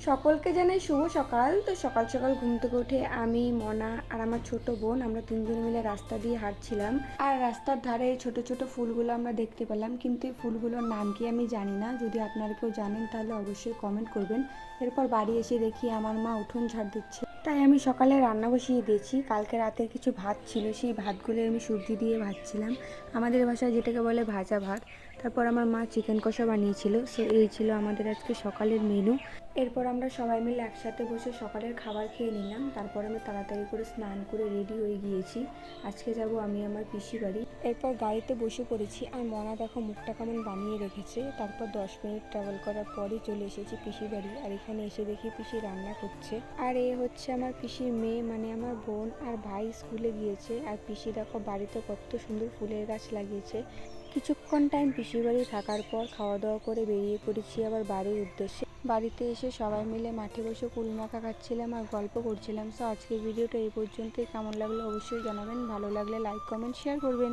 সকলকে জানাই শুভ সকাল। তো সকাল সকাল ঘুম থেকে উঠে আমি, মনা আর আমার ছোট বোন আমরা তিনজন মিলে রাস্তা দিয়ে হাঁটছিলাম। আর রাস্তার ধারে এই ছোট ছোট ফুলগুলো আমরা দেখতে পেলাম, কিন্তু এই ফুলগুলোর নাম কি আমি জানি না। যদি আপনারা কেউ জানেন তাহলে অবশ্যই কমেন্ট করবেন। এরপর বাড়ি এসে দেখি আমার মা উঠোন ঝাড় দিচ্ছে, তাই আমি সকালে রান্না বসিয়ে দিয়েছি। কালকে রাতের কিছু ভাত ছিল, সেই ভাতগুলো আমি সবজি দিয়ে ভাজছিলাম, আমাদের বাসায় যেটাকে বলে ভাজা ভাত। তারপর আমার মা চিকেন কষা বানিয়েছিল। সো এই ছিল আমাদের আজকে সকালের মেনু। এরপর আমরা সবাই মিলে একসাথে বসে সকালের খাবার খেয়ে নিলাম। তারপর আমি তাড়াতাড়ি করে স্নান করে রেডি হয়ে গিয়েছি। আজকে যাব আমি আমার পিসি বাড়ি। এরপর গাড়িতে বসে পড়েছি, আর মনা দেখো মুখটা কেমন বানিয়ে রেখেছে। তারপর 10 মিনিট ট্রাভেল করার পরই চলে এসেছি পিসি বাড়ি। আর এখানে এসে দেখি পিসি রান্না করছে। আর এ হচ্ছে আমার পিসির মেয়ে, মানে আমার বোন। আর ভাই স্কুলে গিয়েছে। আর পিসি দেখো বাড়িতে কত সুন্দর ফুলের গাছ লাগিয়েছে। কিছুক্ষণ টাইম পিসির বাড়ি থাকার পর খাওয়া দাওয়া করে বেরিয়ে পড়েছি আবার বাড়ির উদ্দেশ্যে। বাড়িতে এসে সবাই মিলে মাঠে বসে কুল মাখা খাচ্ছিলাম আর গল্প করছিলাম। সো আজকের ভিডিওটা এই পর্যন্তই। কেমন লাগলো অবশ্যই জানাবেন। ভালো লাগলে লাইক, কমেন্ট, শেয়ার করবেন।